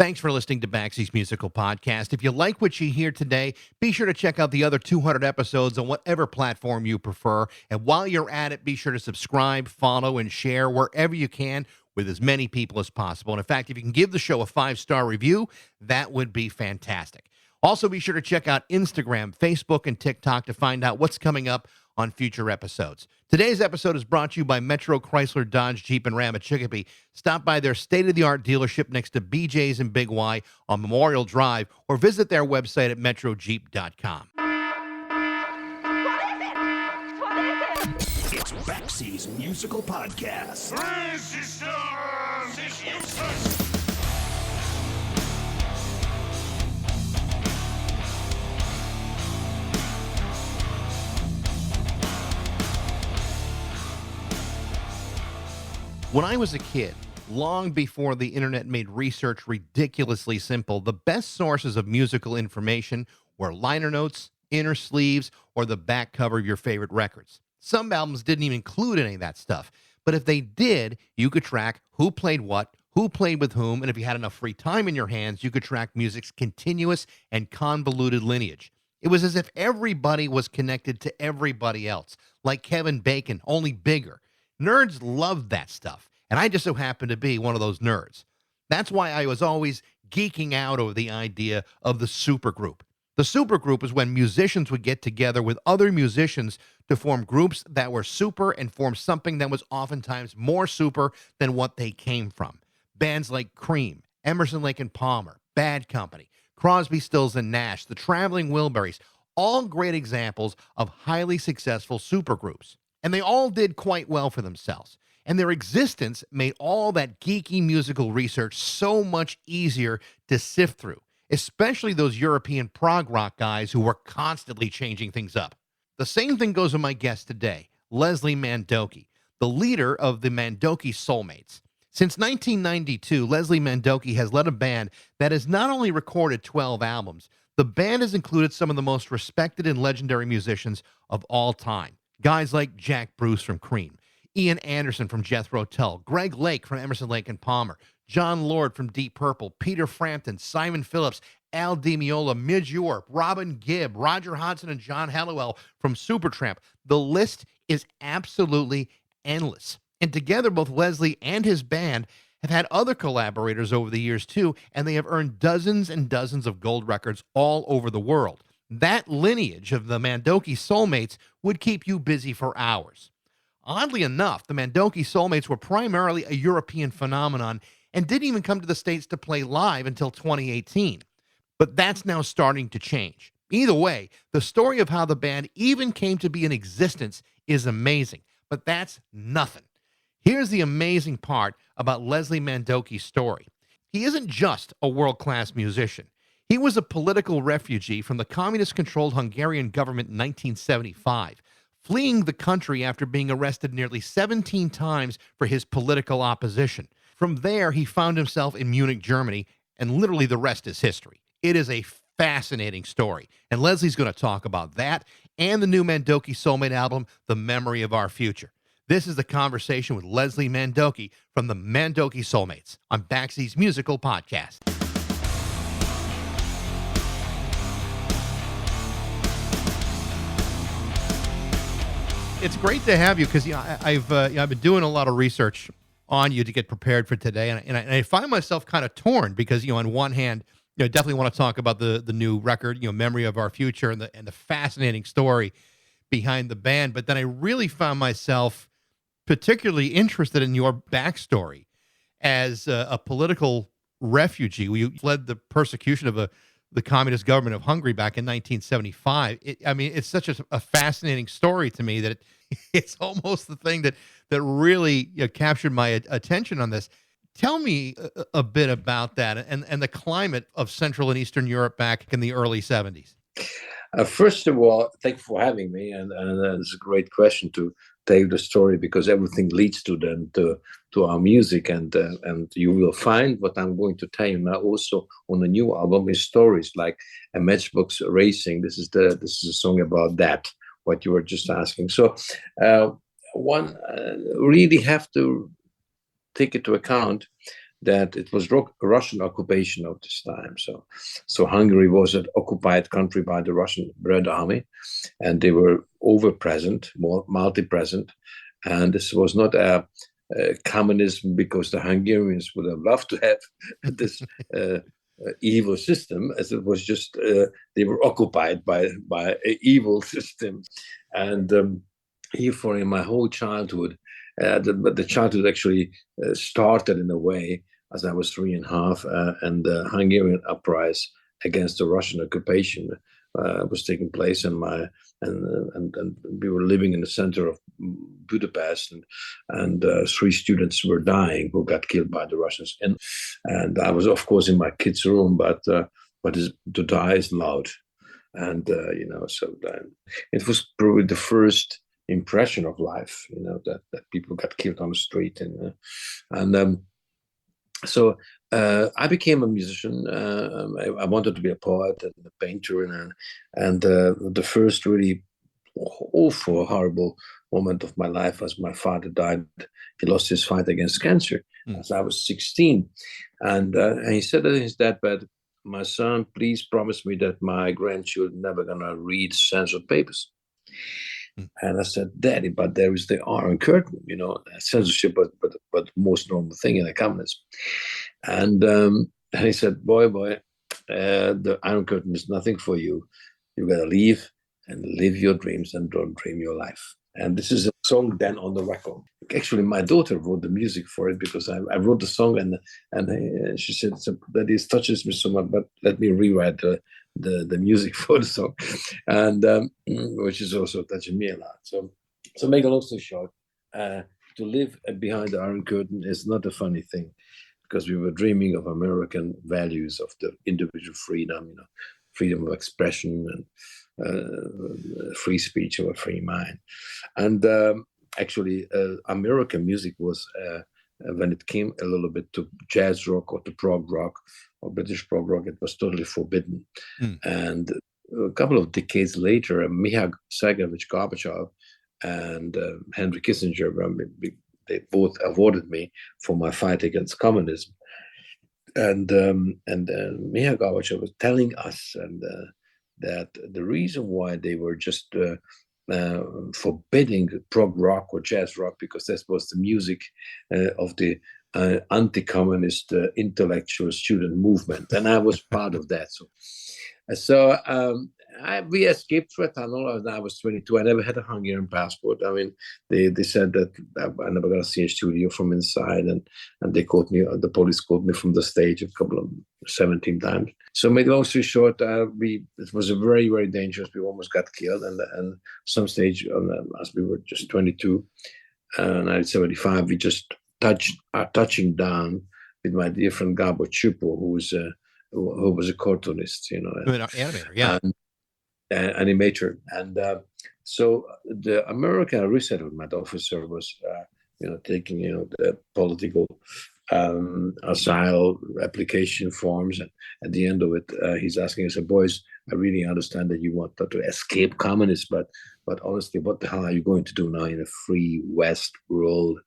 Thanks for listening to Baxie's Musical Podcast. If you like what you hear today, be sure to check out the other 200 episodes on whatever platform you prefer. And while you're at it, be sure to subscribe, follow, and share wherever you can with as many people as possible. And in fact, if you can give the show a 5-star review, that would be fantastic. Also, be sure to check out Instagram, Facebook, and TikTok to find out what's coming up on future episodes. Today's episode is brought to you by Metro Chrysler Dodge Jeep and Ram at Chicopee. Stop by their state-of-the-art dealership next to BJ's and Big Y on Memorial Drive or visit their website at metrojeep.com. What is it? It's Baxie's Musical Podcast. Resistance is useless. When I was a kid, long before the internet made research ridiculously simple, the best sources of musical information were liner notes, inner sleeves, or the back cover of your favorite records. Some albums didn't even include any of that stuff, but if they did, you could track who played what, who played with whom, and if you had enough free time in your hands, you could track music's continuous and convoluted lineage. It was as if everybody was connected to everybody else, like Kevin Bacon, only bigger. Nerds loved that stuff, and I just so happened to be one of those nerds. That's why I was always geeking out over the idea of the supergroup. The supergroup is when musicians would get together with other musicians to form groups that were super and form something that was oftentimes more super than what they came from. Bands like Cream, Emerson, Lake and Palmer, Bad Company, Crosby, Stills and Nash, the Traveling Wilburys, all great examples of highly successful supergroups. And they all did quite well for themselves. And their existence made all that geeky musical research so much easier to sift through, especially those European prog rock guys who were constantly changing things up. The same thing goes with my guest today, Leslie Mandoki, the leader of the Mandoki Soulmates. Since 1992, Leslie Mandoki has led a band that has not only recorded 12 albums, the band has included some of the most respected and legendary musicians of all time. Guys like Jack Bruce from Cream, Ian Anderson from Jethro Tull, Greg Lake from Emerson, Lake and Palmer, John Lord from Deep Purple, Peter Frampton, Simon Phillips, Al Di Meola, Midge Ure, Robin Gibb, Roger Hodgson, and John Hallowell from Supertramp. The list is absolutely endless. And together, both Leslie and his band have had other collaborators over the years too, and they have earned dozens and dozens of gold records all over the world. That lineage of the Mandoki Soulmates would keep you busy for hours. Oddly enough, the Mandoki Soulmates were primarily a European phenomenon and didn't even come to the States to play live until 2018. But that's now starting to change. Either way, the story of how the band even came to be in existence is amazing, but that's nothing. Here's the amazing part about Leslie Mandoki's story. He isn't just a world-class musician. He was a political refugee from the communist-controlled Hungarian government in 1975, fleeing the country after being arrested nearly 17 times for his political opposition. From there, he found himself in Munich, Germany, and literally the rest is history. It is a fascinating story, and Leslie's going to talk about that and the new Mandoki Soulmate album, The Memory of Our Future. This is the conversation with Leslie Mandoki from the Mandoki Soulmates on Baxie's Musical Podcast. It's great to have you because I've been doing a lot of research on you to get prepared for today, and I find myself kind of torn because on one hand, definitely want to talk about the new record, Memory of Our Future, and the fascinating story behind the band, but then I really found myself particularly interested in your backstory as a political refugee. You fled the persecution of the communist government of Hungary back in 1975. It's such a fascinating story to me that it's almost the thing that really captured my attention on this. Tell me a bit about that and the climate of Central and Eastern Europe back in the early 70s. First of all, thank you for having me, and it's a great question to tell the story because everything leads to our music, and you will find what I'm going to tell you now also on the new album is stories like a Matchbox Racing. This is a song about that, what you were just asking. So one really have to take into account that it was Russian occupation of this time. So Hungary was an occupied country by the Russian Red Army, and they were over-present, more multi-present. And this was not a communism because the Hungarians would have loved to have this evil system, as it was just they were occupied by an evil system. And therefore, in my whole childhood, the childhood actually started in a way as I was 3.5, and the Hungarian uprising against the Russian occupation was taking place, and we were living in the center of Budapest, and 3 students were dying who got killed by the Russians, and I was of course in my kids' room, but to die is loud, and so then it was probably the first impression of life, that people got killed on the street, so I became a musician. I wanted to be a poet and a painter, and the first really awful, horrible moment of my life was my father died. He lost his fight against cancer as I was 16, and he said in his deathbed, "My son, please promise me that my grandchildren never gonna read censored papers." And I said, "Daddy, but there is the Iron Curtain, censorship, but most normal thing in a communism." And he said, boy, the Iron Curtain is nothing for you. You gotta leave and live your dreams and don't dream your life. And this is a song then on the record. Actually, my daughter wrote the music for it because I wrote the song, and she said, "That this touches me so much, but let me rewrite the music for the song," and which is also touching me a lot. So make a long story short, to live behind the Iron Curtain is not a funny thing, because we were dreaming of American values of the individual freedom, freedom of expression and free speech or a free mind. And actually, American music was, when it came a little bit to jazz rock or to prog rock or British prog rock, it was totally forbidden. And a couple of decades later, Mikhail Gorbachev and Henry Kissinger, they both awarded me for my fight against communism. And Mikhail Gorbachev was telling us that the reason why they were just forbidding prog rock or jazz rock, because that was the music of the anti-communist intellectual student movement, and I was part of that. So we escaped through a tunnel when I was 22. I never had a Hungarian passport. I mean, they said that I never got to see a studio from inside, and they caught me. The police caught me from the stage 17 times. So, make a long story short, it was a very, very dangerous. We almost got killed, and some stage as we were just 22, 1975, we just touching down with my dear friend Gabor Chupo, who was a cartoonist, An animator, yeah. Animator. And so the American resettlement officer was, taking, the political asylum application forms. And at the end of it, he's asking us, "Boys, I really understand that you want to escape communism, but honestly, what the hell are you going to do now in a free West world?"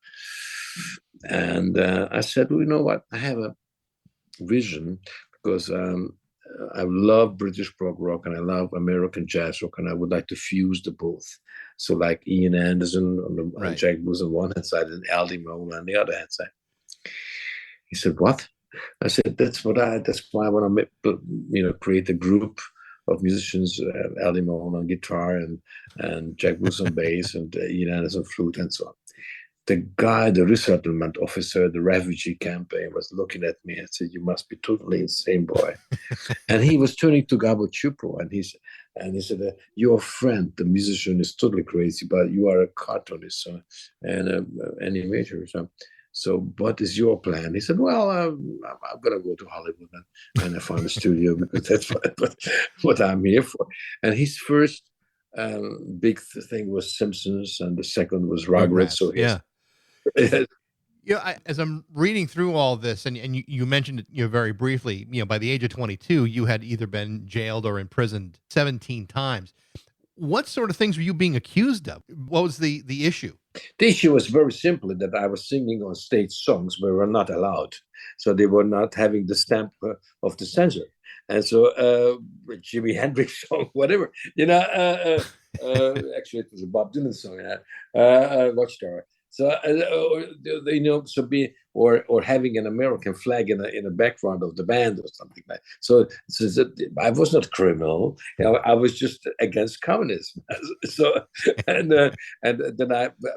And I said, "Well, you know what? I have a vision, because I love British prog rock and I love American jazz rock, and I would like to fuse the both. So like Ian Anderson on Jack Blues on one hand side and Al Di Meola on the other hand side." He said, "What?" I said, that's why I want to create a group of musicians, Al Di Meola on guitar and Jack Blues on bass and Ian Anderson flute and so on. The guy, the resettlement officer, the refugee campaign, was looking at me and said, "You must be totally insane, boy." And he was turning to Gabor Chupo, and he said, "Your friend, the musician, is totally crazy, but you are a cartoonist and an animator. So what is your plan?" He said, "Well, I'm going to go to Hollywood and I found a studio, because that's what I'm here for." And his first big thing was Simpsons, and the second was Rugrats. So yeah. As I'm reading through all this, and you mentioned it, very briefly, by the age of 22, you had either been jailed or imprisoned 17 times. What sort of things were you being accused of? What was the issue? The issue was very simply that I was singing on stage songs where were not allowed. So they were not having the stamp of the censor. And so Jimi Hendrix song, whatever, actually it was a Bob Dylan song, Watchtower. So so be or having an American flag in the background of the band or something like that. So I was not criminal. I was just against communism. So and then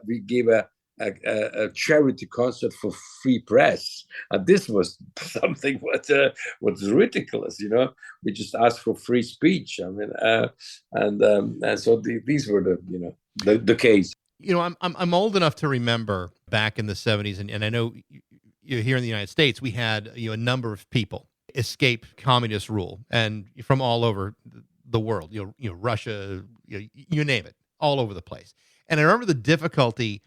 we gave a charity concert for free press. And this was something what was ridiculous. We just asked for free speech. I mean, and so these were the case. I'm old enough to remember back in the 70s, and I know here in the United States, we had a number of people escape communist rule, and from all over the world, Russia, you name it, all over the place. And I remember the difficulty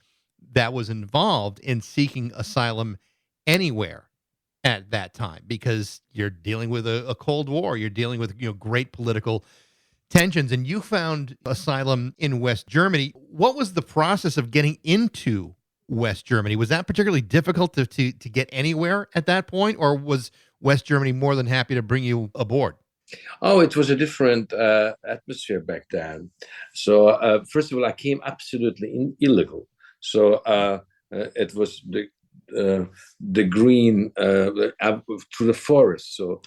that was involved in seeking asylum anywhere at that time, because you're dealing with a Cold War, you're dealing with great political tensions, and you found asylum in West Germany. What was the process of getting into West Germany? Was that particularly difficult to get anywhere at that point, or was West Germany more than happy to bring you aboard? Oh, it was a different atmosphere back then. So first of all, I came absolutely illegal. So it was the green through the forest. So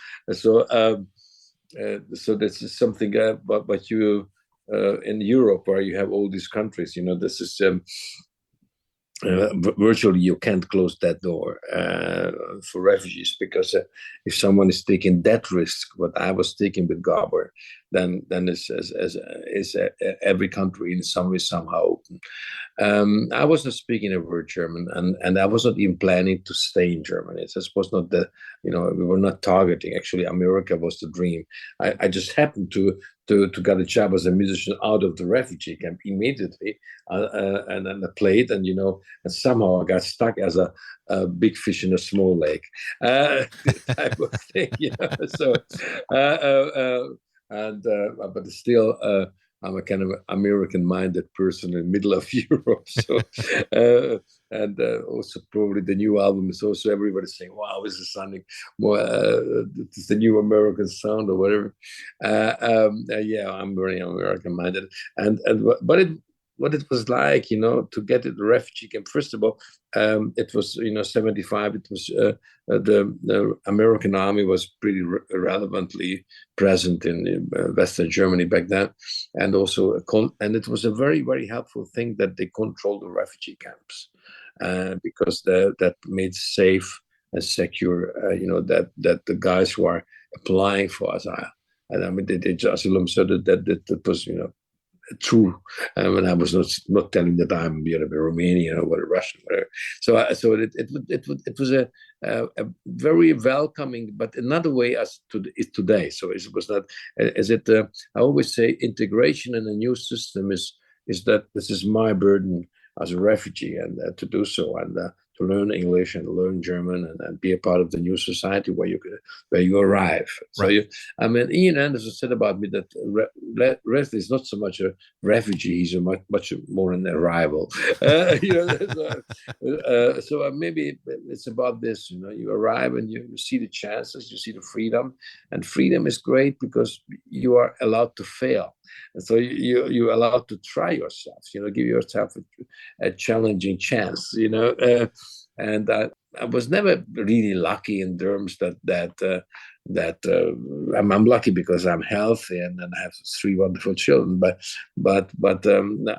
this is something but you in Europe, where you have all these countries, this is virtually you can't close that door for refugees, because if someone is taking that risk, what I was taking with Gabor, then is every country in some way somehow open. I was not speaking a word German, and I was not even planning to stay in Germany. This was not we were not targeting. Actually, America was the dream. I just happened to get a job as a musician out of the refugee camp immediately, and then I played, and somehow I got stuck as a big fish in a small lake type of thing. So, but still, I'm a kind of American-minded person in the middle of Europe. So, and also probably the new album is also everybody saying, "Wow, this is sounding more it's the new American sound or whatever." Yeah, I'm very American-minded, but what it was like, to get in the refugee camp. First of all, it was 75. It was the American army was pretty relevantly present in Western Germany back then, and also and it was a very, very helpful thing that they controlled the refugee camps, because that made safe and secure, that the guys who are applying for asylum, and I mean they just asylum, so that was true, and I was not telling that I'm a Romanian or a Russian, whatever. So it was a very welcoming, but another way as to is today. So it was not as it. I always say integration in a new system is that this is my burden as a refugee, and to do so, and to learn English and learn German, and be a part of the new society where you arrive. So right. Ian Anderson said about me that Leslie is not so much a refugee; he's much more an arrival. So maybe it's about this. You arrive and you see the chances, you see the freedom, and freedom is great because you are allowed to fail. And so you're allowed to try yourself, give yourself a challenging chance, and I was never really lucky in terms that I'm lucky because I'm healthy and I have 3 wonderful children, but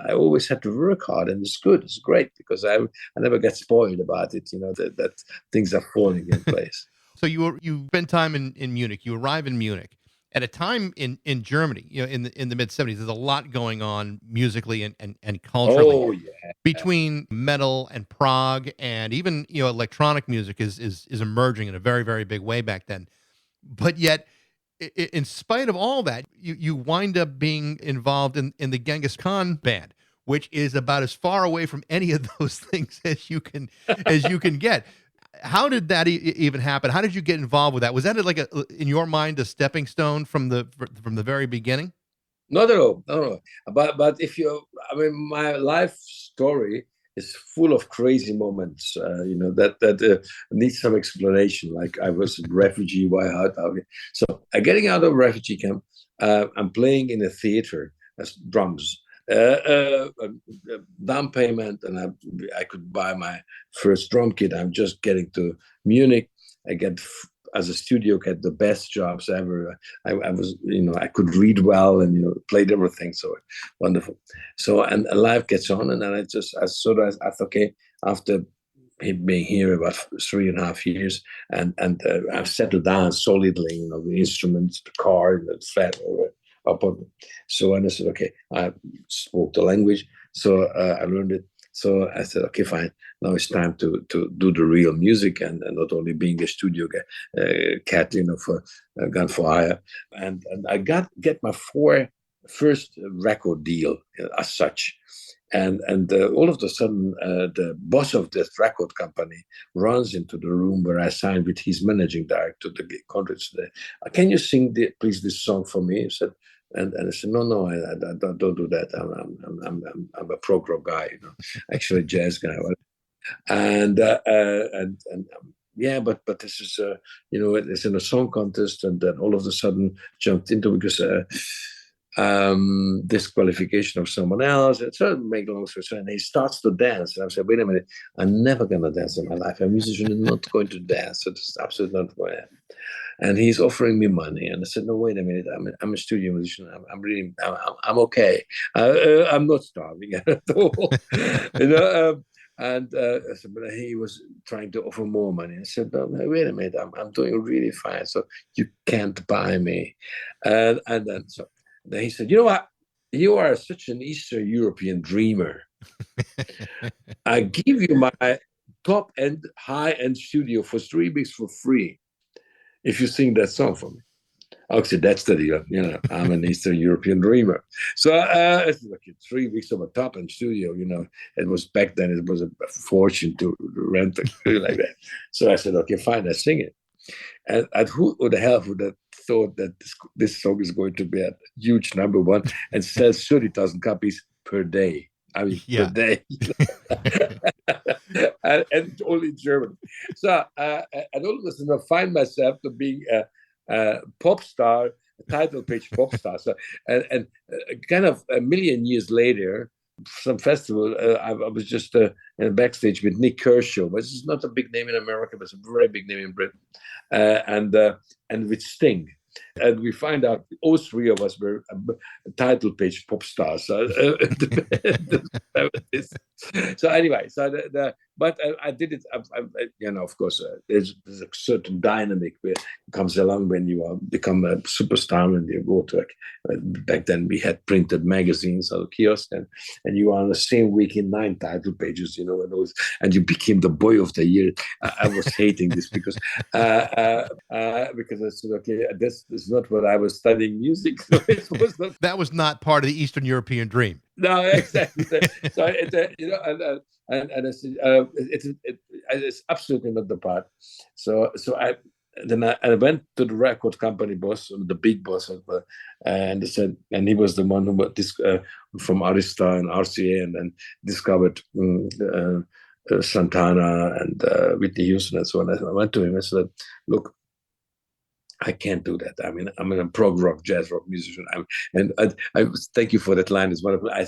I always had to work hard, and it's good, it's great, because I never get spoiled about it, that things are falling in place. So you spend time in Munich. You arrive in Munich at a time in Germany, in the mid 70s. There's a lot going on musically and culturally. Oh yeah. Between metal and prog, and even electronic music is emerging in a very, very big way back then. But yet, in spite of all that, you wind up being involved in the Genghis Khan band, which is about as far away from any of those things as you can get. How did that even happen? How did you get involved with that? Was that like in your mind a stepping stone from the very beginning? Not at all. No. But if you, I mean, my life story is full of crazy moments. That needs some explanation. Like I was a refugee. Why? How? So getting out of refugee camp, I'm playing in a theater as drums. Down payment, and I could buy my first drum kit. I'm just getting to Munich. I get as a studio get the best jobs ever. I was, I could read well and played everything. So wonderful. So and life gets on, and then I thought, okay, after being here about 3.5 years, and I've settled down solidly, the instruments, the car, the flat, up on. So and I said, okay, I spoke the language, so I learned it. So I said, okay, fine. Now it's time to do the real music, and not only being a studio cat, for gun for hire. And I get my first record deal as such. And all of a sudden, the boss of this record company runs into the room where I signed with his managing director, the contract. Can you sing please this song for me? He said, and I said, no, I don't do that. I'm a prog rock guy, actually a jazz guy. And yeah, but this is it's in a song contest, and then all of a sudden jumped into because disqualification of someone else. And so make long story short, and he starts to dance, and I said, wait a minute, I'm never gonna dance in my life. A musician is not going to dance. So it's absolutely not going to happen. And he's offering me money, and I said, "No, wait a minute. I'm a studio musician. I'm okay. I'm not starving at all, And I said, but he was trying to offer more money. I said, no, wait a minute. I'm doing really fine. So you can't buy me. And then he said, you know what? You are such an Eastern European dreamer. I give you my top end, high end studio for 3 weeks for free if you sing that song for me. Actually, that's the deal. I'm an Eastern European dreamer. So it's like 3 weeks of a top end studio. It was back then. It was a fortune to rent like that. So I said, okay, fine, I sing it. And who the hell would have thought that this song is going to be a huge #1 and sells 30,000 copies per day? I mean, per day. and only German. So and all of a sudden I find myself to being a pop star, a title page pop star. So and kind of a million years later, some festival, I was just in backstage with Nick Kershaw, which is not a big name in America, but it's a very big name in Britain, and with Sting. And we find out all three of us were title page pop stars. So anyway, but I did it. Of course, there's a certain dynamic where it comes along when you become a superstar and you go to. Back then, we had printed magazines or kiosk, and you are on the same week in 9 title pages, and you became the boy of the year. I was hating this because I said, okay, this is not what I was studying music. So it was not. That was not part of the Eastern European dream. No, exactly. So and I said, it's absolutely not the part. So I went to the record company boss, the big boss, and I said, and he was the one who from Arista and RCA, and then discovered Santana and Whitney Houston and so on. I went to him and said, look, I can't do that. I mean, I'm a prog rock, jazz rock musician. I thank you for that line. It's one of I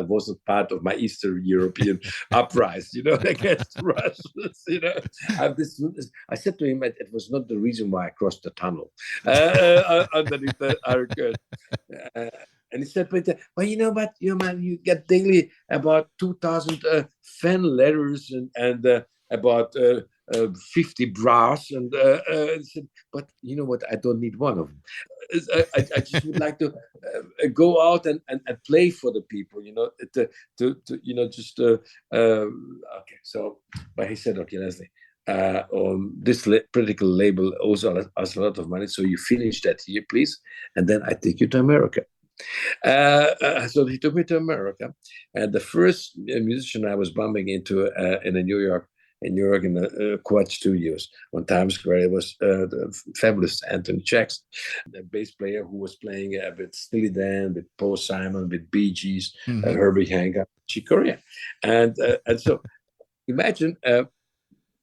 wasn't part of my Eastern European uprising, against Russians. I said to him that it was not the reason why I crossed the tunnel underneath the Arcade. And he said, but you know what, man, you get daily about 2,000 fan letters and about 50 brass, and said, but you know what? I don't need one of them. I just would like to go out and play for the people, okay. So, but he said, okay, Leslie, this critical label owes us a lot of money, so you finish that here, please, and then I take you to America. So he took me to America, and the first musician I was bumping into in New York in New York in the Quad Studios on Times Square. It was the fabulous Anthony Jackson, a bass player who was playing with Steely Dan, with Paul Simon, with Bee Gees, Herbie Hancock, Chick Corea. And so imagine,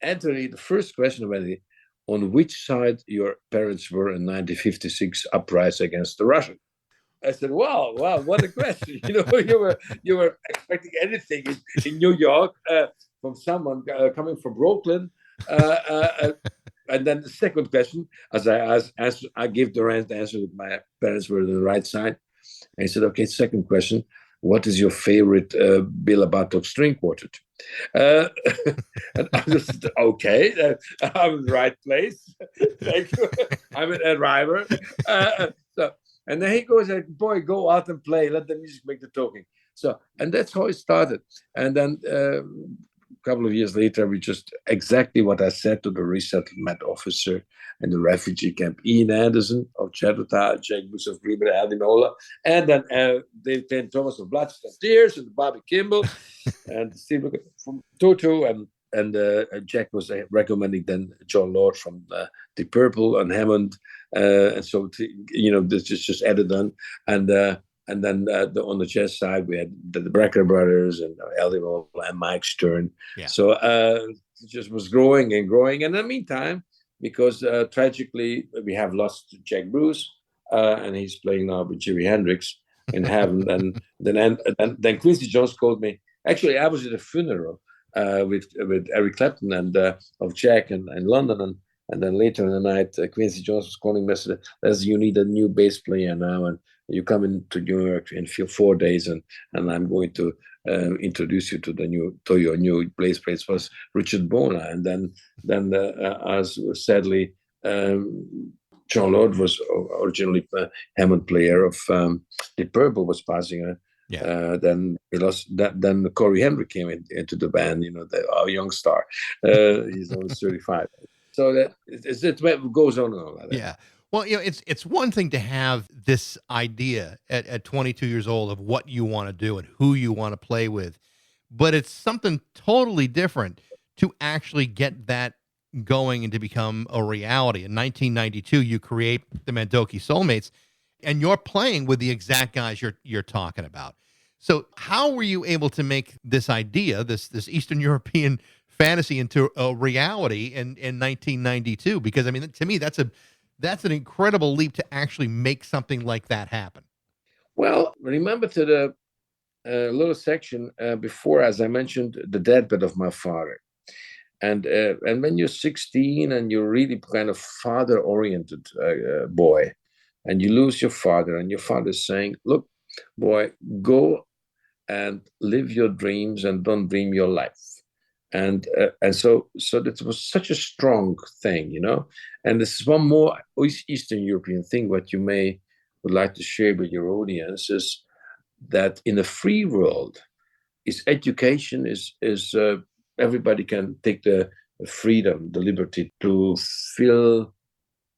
Anthony, the first question already, on which side your parents were in 1956 uprising against the Russians. I said, wow, what a question. You were expecting anything in New York from someone coming from Brooklyn. And then the second question, as I gave the right answer that my parents were on the right side. And he said, okay, second question, what is your favorite Béla Bartók string quartet? And I just, okay, I'm in the right place. Thank you. I'm an arriver. And then he goes like, boy, go out and play. Let the music make the talking. So, and that's how it started. And then a couple of years later, we just exactly what I said to the resettlement officer in the refugee camp, Ian Anderson of Jethro Tull, Jake Bush of Greenberg, Andy Meola, and then Dave Pen Thomas of Blood, Sweat, Tears, and Bobby Kimball, and Steve from Toto, and Jack was recommending then John Lord from Deep Purple and Hammond, and so this is just added on, and then on the jazz side we had the Brecker brothers and Eddie Moll and Mike Stern. Yeah. So it just was growing and growing. And in the meantime, because tragically we have lost Jack Bruce, and he's playing now with Jimi Hendrix in heaven, and then Quincy Jones called me. Actually, I was at a funeral with Eric Clapton and of Jack in London, and then later in the night, Quincy Jones was calling me and said, "Leslie, you need a new bass player now, and you come into New York in 4 days, and I'm going to introduce you to your new bass player." It was Richard Bona, and then as sadly, John Lord was originally a Hammond player of Deep Purple, was passing. Then we lost that. Then Corey Henry came into the band. Our young star. He's only 35. So that it goes on and on like that. Yeah. Well, it's one thing to have this idea at 22 years old of what you want to do and who you want to play with, but it's something totally different to actually get that going and to become a reality. In 1992, you create the Mandoki Soulmates, and you're playing with the exact guys you're talking about. So how were you able to make this idea, this Eastern European fantasy, into a reality in 1992? Because I mean, to me, that's an incredible leap to actually make something like that happen. Well, remember to the little section before, as I mentioned, the deathbed of my father. And when you're 16 and you're really kind of father-oriented boy, and you lose your father, and your father's saying, "Look, boy, go and live your dreams and don't dream your life." And so that was such a strong thing, And this is one more Eastern European thing, what you would like to share with your audience, is that in a free world, education is everybody can take the freedom, the liberty to feel.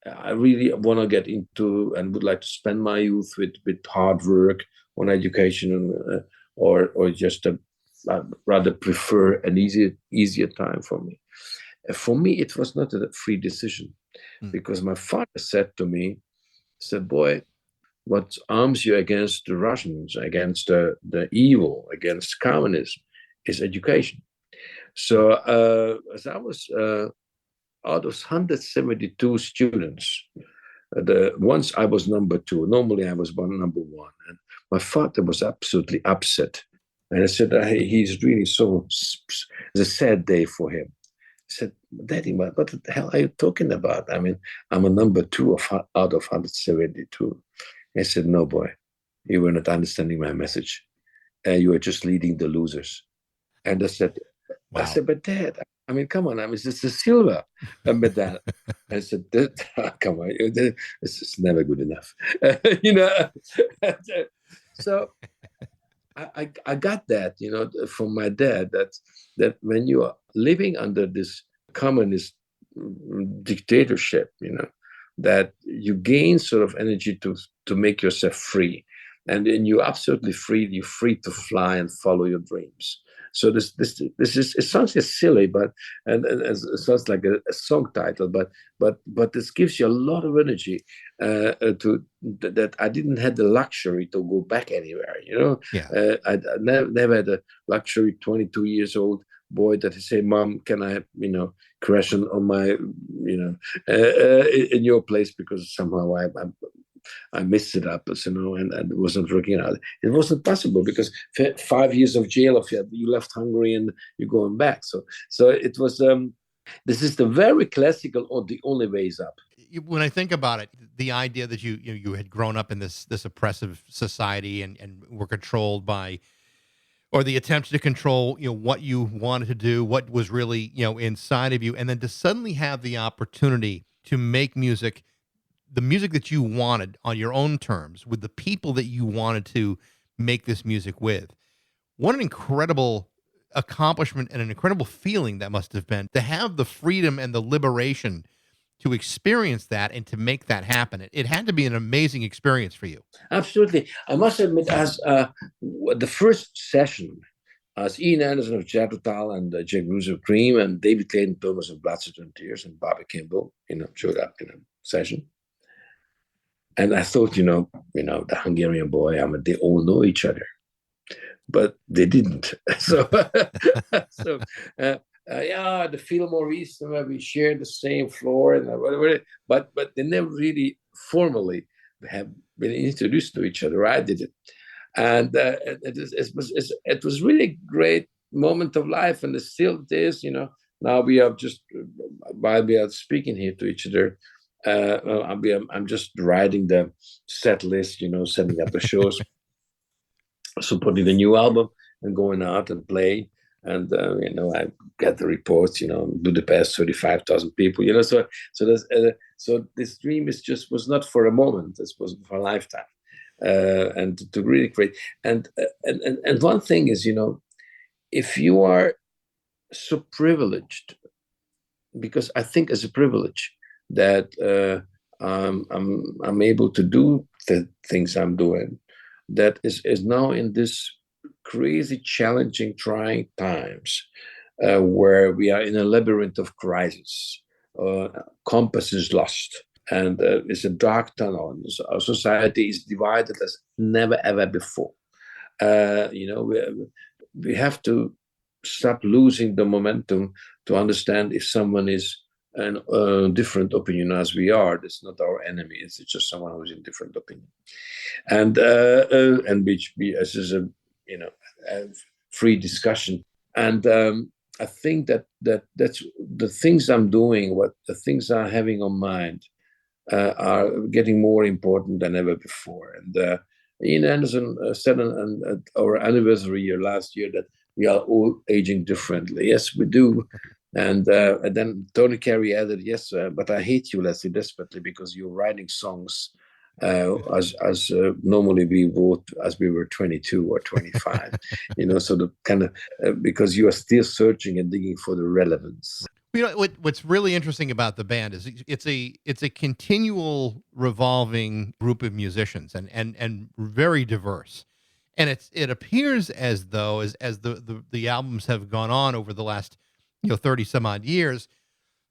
I really want to get into and would like to spend my youth with hard work on education, or just I'd rather prefer an easier time for me. For me, it was not a free decision, because my father said to me, "Boy, what arms you against the Russians, against the evil, against communism, is education." So as I was out of 172 students, once I was number 2. Normally I was number 1, and my father was absolutely upset. And I said, he's really it's a sad day for him. I said, "Daddy, what the hell are you talking about? I mean, I'm a number 2 out of 172. I said, "No, boy, you were not understanding my message. You were just leading the losers." And I said, wow. I said, "But Dad, I mean, come on, it's a silver medal." I said, "Come on, this is never good enough." So I got that, from my dad, that when you are living under this communist dictatorship, that you gain sort of energy to make yourself free. And then you're absolutely free. You're free to fly and follow your dreams. So this is, it sounds just silly, but and it sounds like a song title, but this gives you a lot of energy to that I didn't have the luxury to go back anywhere. Yeah. I never had a luxury 22 years old boy that say, "Mom, can I, crash on my, in your place because somehow I messed it up, and it wasn't working out." It wasn't possible because 5 years of jail, if you left Hungary and you're going back. So it was. This is the very classical, or the only ways up. When I think about it, the idea that you had grown up in this oppressive society and were controlled by, or the attempts to control, what you wanted to do, what was really, inside of you, and then to suddenly have the opportunity to make music, the music that you wanted on your own terms, with the people that you wanted to make this music with. What an incredible accomplishment and an incredible feeling that must have been to have the freedom and the liberation to experience that and to make that happen. It had to be an amazing experience for you. Absolutely. I must admit, as the first session, as Ian Anderson of Jethro Tull and Jack Bruce of Cream and David Clayton Thomas of Blood, Sweat and Tears and Bobby Kimball, showed up in a session. And I thought, the Hungarian boy, they all know each other. But they didn't. So, the Fillmore East, we shared the same floor, and whatever. But they never really formally have been introduced to each other. I did it, and it was really a great moment of life, and it still is. Now we are just while we are speaking here to each other. I'm just writing the set list, setting up the shows, supporting the new album, and going out and play. And I get the reports, do the past 35,000 people, So this dream was not for a moment. This was for a lifetime, and to really create. And one thing is, if you are so privileged, because I think it's a privilege that I'm able to do the things I'm doing, that is now in this crazy, challenging, trying times, where we are in a labyrinth of crisis. Compass is lost, and it's a dark tunnel. Our society is divided as never ever before. We have to stop losing the momentum to understand if someone is a different opinion as we are. That's not our enemy. It's just someone who's in different opinion, and which as is a free discussion. And I think that's the things I'm doing, what the things I'm having on mind, are getting more important than ever before. And Ian Anderson said at our anniversary year last year that we are all aging differently. Yes, we do. And then Tony Carey added, "Yes, but I hate you, Leslie, desperately, because you're writing songs as normally we wrote as we were 22 or 25, so the kind of because you are still searching and digging for the relevance." What's really interesting about the band is it's a continual revolving group of musicians and very diverse. And it appears as though as the albums have gone on over the last 30 some odd years,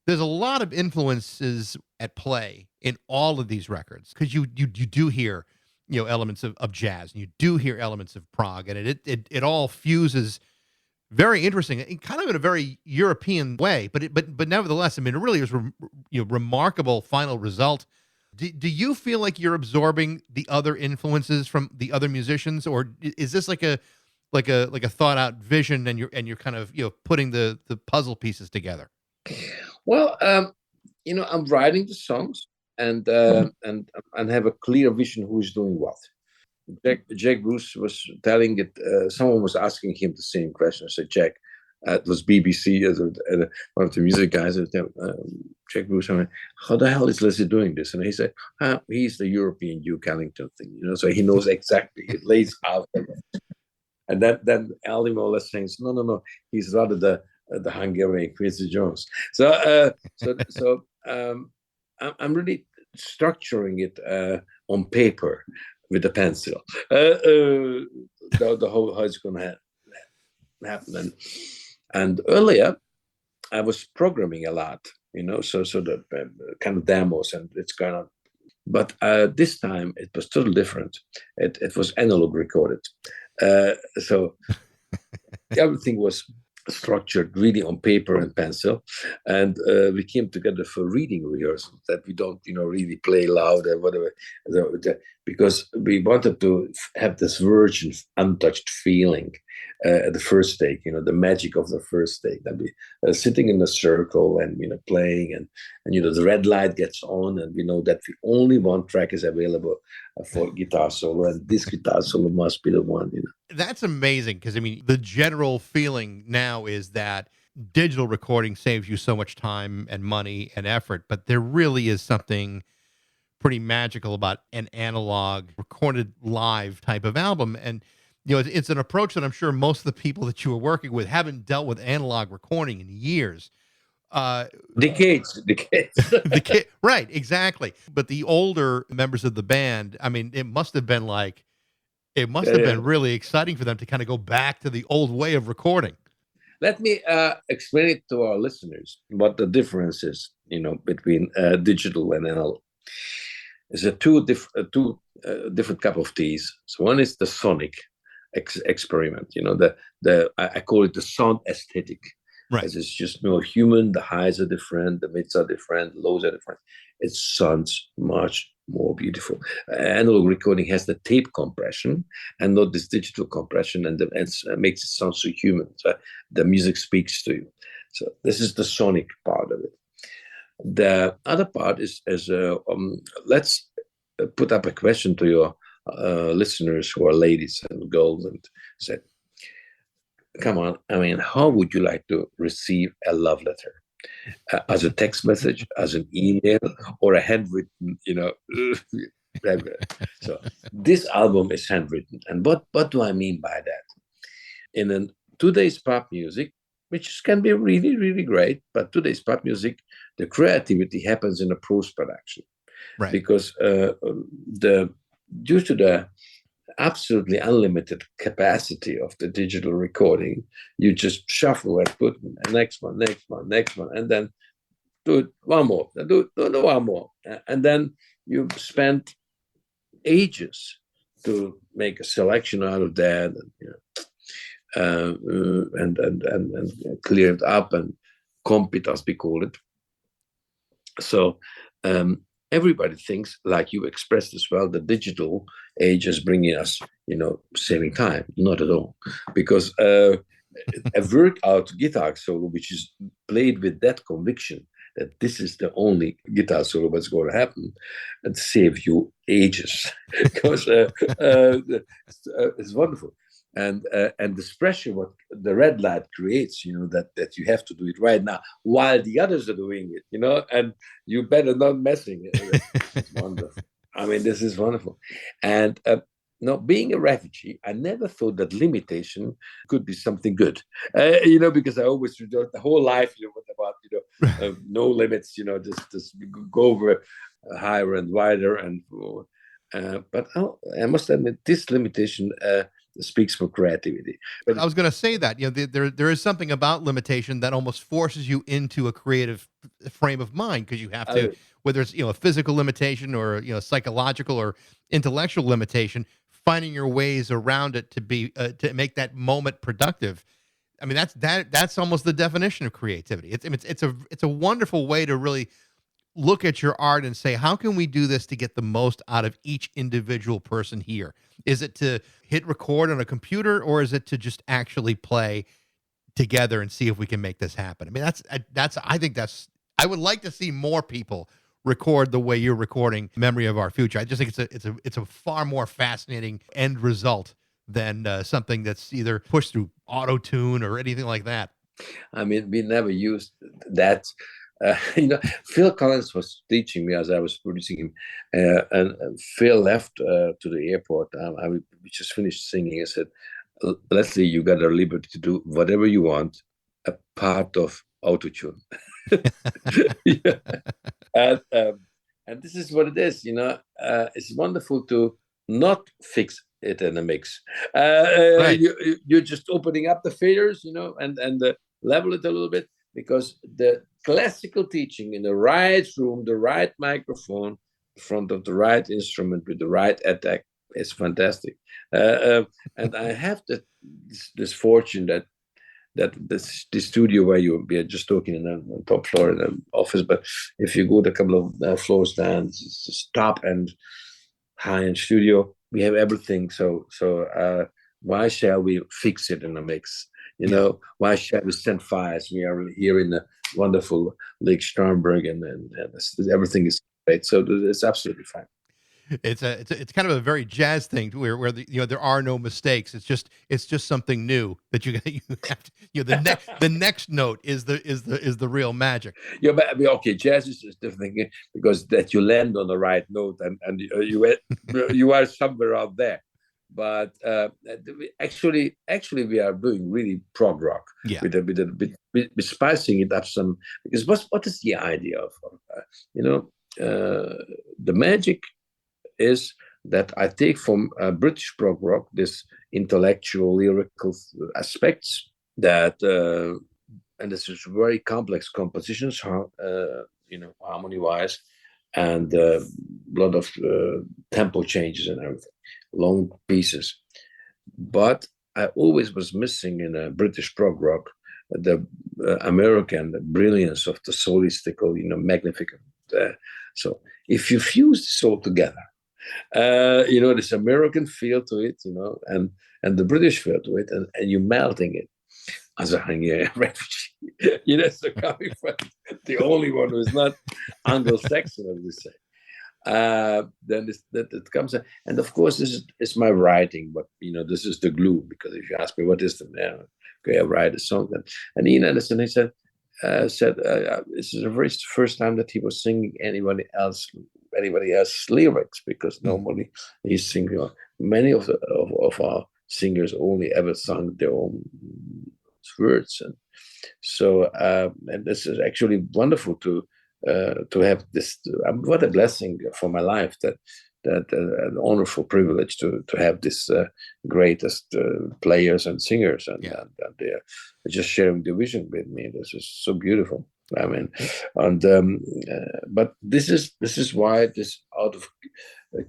there's a lot of influences at play in all of these records, because you do hear elements of jazz, and you do hear elements of prog, and it all fuses very interesting, kind of in a very European way, but nevertheless, I mean, it really is remarkable final result. Do you feel like you're absorbing the other influences from the other musicians, or is this like a thought out vision, and you're kind of putting the puzzle pieces together? Well, I'm writing the songs and have a clear vision who's doing what. Jack Bruce was telling it. Someone was asking him the same question. I said, "Jack," it was BBC as one of the music guys. Jack Bruce, "How the hell is Leslie doing this?" And he said, "He's the European Duke Ellington thing, so he knows exactly. It lays out." And then Aldi Meola saying, "No, he's rather the Hungarian Quincy Jones." So I'm really structuring it on paper with a pencil. The whole how it's going to happen. happened. And earlier, I was programming a lot, so the kind of demos and it's kind of. But this time it was totally different. It was analog recorded, so everything was structured really on paper and pencil, and we came together for reading rehearsals that we don't really play loud or whatever, because we wanted to have this virgin untouched feeling at the first take, the magic of the first take, that we sitting in a circle and playing, and the red light gets on, and we know that only one track is available for guitar solo, and this guitar solo must be the one. That's amazing, because I mean, the general feeling now is that digital recording saves you so much time and money and effort, but there really is something pretty magical about an analog recorded live type of album. And it's an approach that I'm sure most of the people that you were working with haven't dealt with analog recording in years. Decades. Right, exactly. But the older members of the band, I mean, it must have been really exciting for them to kind of go back to the old way of recording. Let me explain it to our listeners what the difference is, between digital and analog. It's two different cup of teas. So one is the sonic experiment. I call it the sound aesthetic. Right. As it's just human. The highs are different, the mids are different, the lows are different. It sounds much more beautiful. Analog recording has the tape compression and not this digital compression, and makes it sound so human. So the music speaks to you. So this is the sonic part of it. The other part is let's put up a question to your listeners who are ladies and girls, and say, come on, I mean, how would you like to receive a love letter? As a text message, as an email, or a handwritten, So this album is handwritten. And what do I mean by that? In today's pop music, which can be really, really great, but today's pop music, the creativity happens in a post-production. Right. Because due to the absolutely unlimited capacity of the digital recording, you just shuffle and put next one, and then do it one more, do one more, and then you spend ages to make a selection out of that, and clear it up and comp it, as we call it. So everybody thinks, like you expressed as well, the digital age is bringing us, saving time. Not at all. Because a workout guitar solo, which is played with that conviction that this is the only guitar solo that's going to happen, and save you ages. Because it's wonderful. And this pressure, what the red light creates, that you have to do it right now while the others are doing it, and you better not messing it. It's wonderful. I mean, this is wonderful. And being a refugee, I never thought that limitation could be something good, because I always thought the whole life, what about, no limits, just go over higher and wider. And but I must admit, this limitation speaks for creativity. But I was going to say that there is something about limitation that almost forces you into a creative frame of mind, because you have to, whether it's a physical limitation or psychological or intellectual limitation, finding your ways around it to be to make that moment productive. I mean, that's almost the definition of creativity. It's a wonderful way to really look at your art and say, how can we do this to get the most out of each individual person here? Is it to hit record on a computer, or is it to just actually play together and see if we can make this happen? I mean, I would like to see more people record the way you're recording Memory of Our Future. I just think it's a far more fascinating end result than something that's either pushed through auto-tune or anything like that. I mean, we never used that. Phil Collins was teaching me as I was producing him, and Phil left to the airport. We just finished singing. I said, Leslie, you got a liberty to do whatever you want, a part of autotune. Yeah. And this is what it is. It's wonderful to not fix it in a mix. Right. You're just opening up the faders, and level it a little bit, because the classical teaching in the right room, the right microphone, in front of the right instrument with the right attack is fantastic. And I have this fortune that the studio where we are just talking in the top floor in the office, but if you go a couple of floors down, it's just top and high-end studio. We have everything. So why shall we fix it in a mix? Why shall we send files? We are here in the wonderful Lake Starnberg, and everything is great. So it's absolutely fine. It's kind of a very jazz thing where there are no mistakes. It's just something new that you have to, the next note is the real magic. Yeah, but okay, jazz is just different thing, because that you land on the right note, and you are somewhere out there. But actually we are doing really prog rock, Yeah. with a bit spicing it up some, because what is the idea of the magic is that I take from British prog rock this intellectual lyrical aspects that and this is very complex compositions, harmony wise, and a lot of tempo changes and everything, long pieces. But I always was missing in a British prog rock the American brilliance of the solistical, magnificent. So if you fuse this all together, this American feel to it, and the British feel to it, and you're melting it as a Hungarian refugee. So coming from the only one who is not Anglo-Saxon, as we say. Then it comes, and of course this is my writing, but this is the glue, because if you ask me what is the okay, I write a song, and Ian Anderson, he said this is the very first time that he was singing anybody else lyrics, because normally he's singing. Many of our singers only ever sung their own words, and so and this is actually wonderful to have this. What a blessing for my life, that an honorful privilege to have this greatest players and singers, and they're just sharing the vision with me. This is so beautiful. I mean, and but this is why this Out of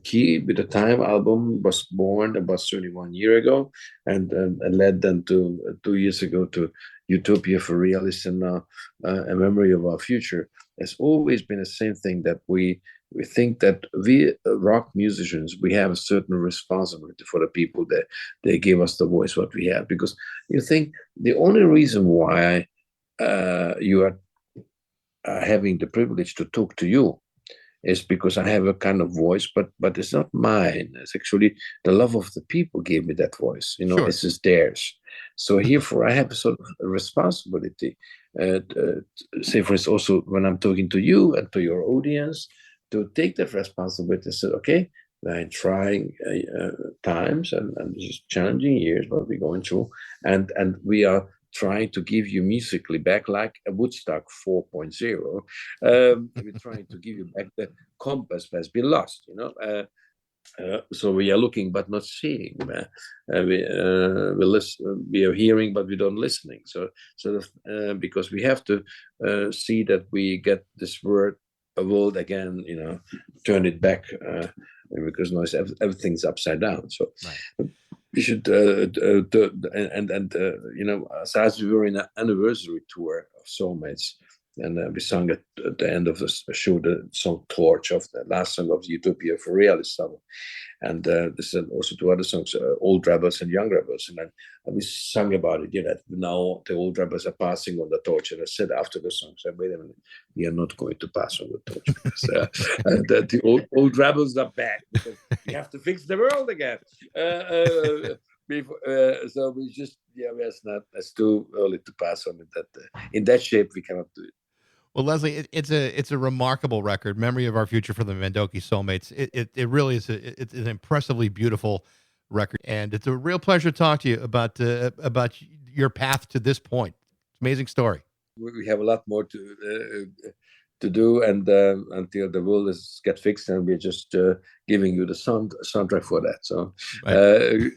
Key with the Time album was born about 31 years ago, and led then to 2 years ago to Utopia for Realists, and A Memory of Our Future. It's always been the same thing, that we think that we rock musicians, we have a certain responsibility for the people that they give us the voice what we have, because you think the only reason why you are having the privilege to talk to you is because I have a kind of voice, but it's not mine. It's actually the love of the people gave me that voice. Sure. It's just theirs. So herefore, I have a sort of a responsibility. Say, for instance, also when I'm talking to you and to your audience, to take that responsibility and say, okay, we're in trying times, and this is challenging years, what we're going through, and we are trying to give you musically back like a Woodstock 4.0. We're trying to give you back the compass that has been lost, so we are looking but not seeing. We are hearing but we don't listening. So because we have to see that we get this world again, turn it back, because now everything's upside down. So. Right. We should, so as we were in an anniversary tour of Soulmates, and we sung at the end of the show the song Torch, of the last song of the Utopia for Realists album. And this is also two other songs, Old Rebels and Young Rebels. And we sang about it, that now the old rebels are passing on the torch. And I said after the song, I said, wait a minute, we are not going to pass on the torch, because the old rebels are back, because we have to fix the world again. So we just, it's too early to pass on it. In that shape, we cannot do it. Well, Leslie, it's a remarkable record, Memory of Our Future for the Mandoki Soulmates. It really is it's an impressively beautiful record, and it's a real pleasure to talk to you about your path to this point. It's an amazing story. We have a lot more to to do, and until the world is get fixed, and we're just giving you the soundtrack for that. So Right.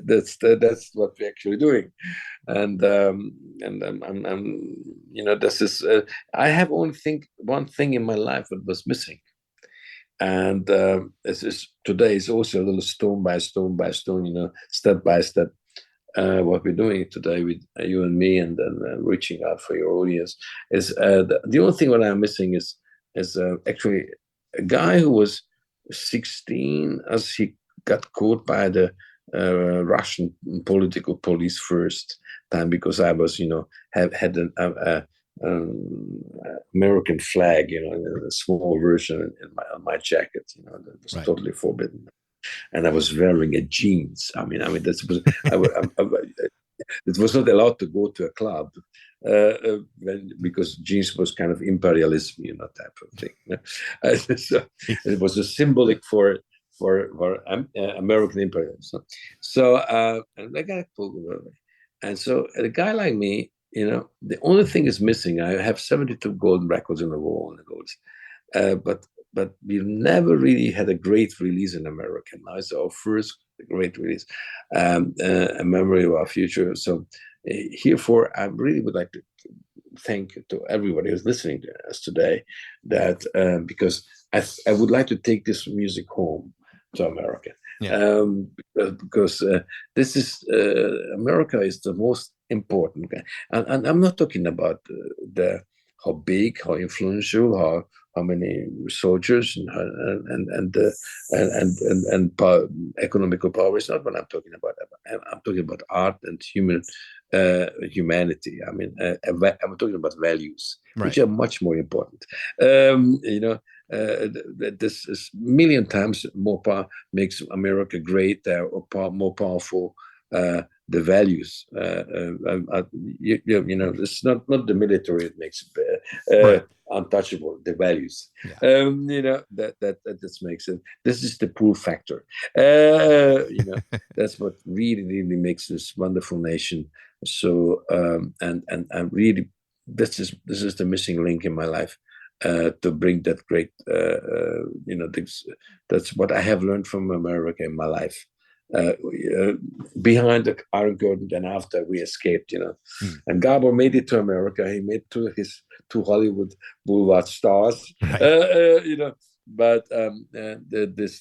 that's what we're actually doing, and I'm this is I have only one thing in my life that was missing, and this is today is also a little stone by stone by stone, step by step. What we're doing today with you and me, and reaching out for your audience, is the only thing that I'm missing is actually a guy who was 16 as he got caught by the Russian political police first time, because I was had an American flag, in a small version on my jacket, that was Right. totally forbidden. And I was wearing a jeans. I mean, that was it was not allowed to go to a club because jeans was kind of imperialism, type of thing. So it was a symbolic for American imperialism. So and I got pulled away. And so a guy like me, the only thing is missing. I have 72 golden records in the wall, and it goes, but we've never really had a great release in America. Now it's our first great release, a memory of our future. So herefore, I really would like to thank to everybody who's listening to us today, that because I would like to take this music home to America. Yeah. Because this is America is the most important, and I'm not talking about how big, how influential, how many soldiers and economical power is not what I'm talking about. I'm talking about art and humanity. I mean, I'm talking about values, Right. which are much more important. This is million times more makes America great, or more powerful. The values, it's not the military that makes it Right. untouchable. The values, Yeah. that makes it. This is the pull factor. That's what really makes this wonderful nation. So and really, this is the missing link in my life. To bring that great, that's what I have learned from America in my life. Behind the Iron Curtain, and after we escaped, and Gabor made it to America. He made his two Hollywood Boulevard stars, Right. But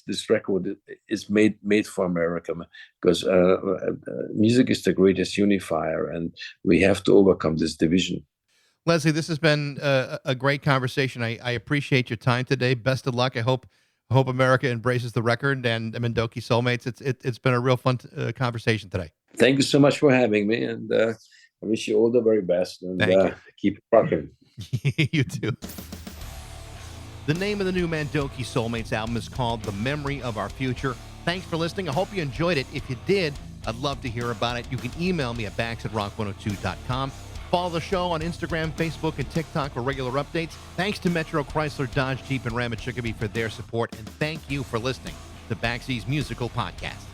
this record is made for America, because music is the greatest unifier, and we have to overcome this division. Leslie, this has been a great conversation. I appreciate your time today. Best of luck. I hope America embraces the record and Mandoki Soulmates. It's been a real fun conversation today. Thank you so much for having me, and I wish you all the very best. And Thank you. keep rocking. You too. The name of the new Mandoki Soulmates album is called The Memory of Our Future. Thanks for listening. I hope you enjoyed it. If you did, I'd love to hear about it. You can email me at bax@rock102.com. Follow the show on Instagram, Facebook, and TikTok for regular updates. Thanks to Metro Chrysler, Dodge, Jeep, and Ram at Chicopee for their support. And thank you for listening to Baxie's Musical Podcast.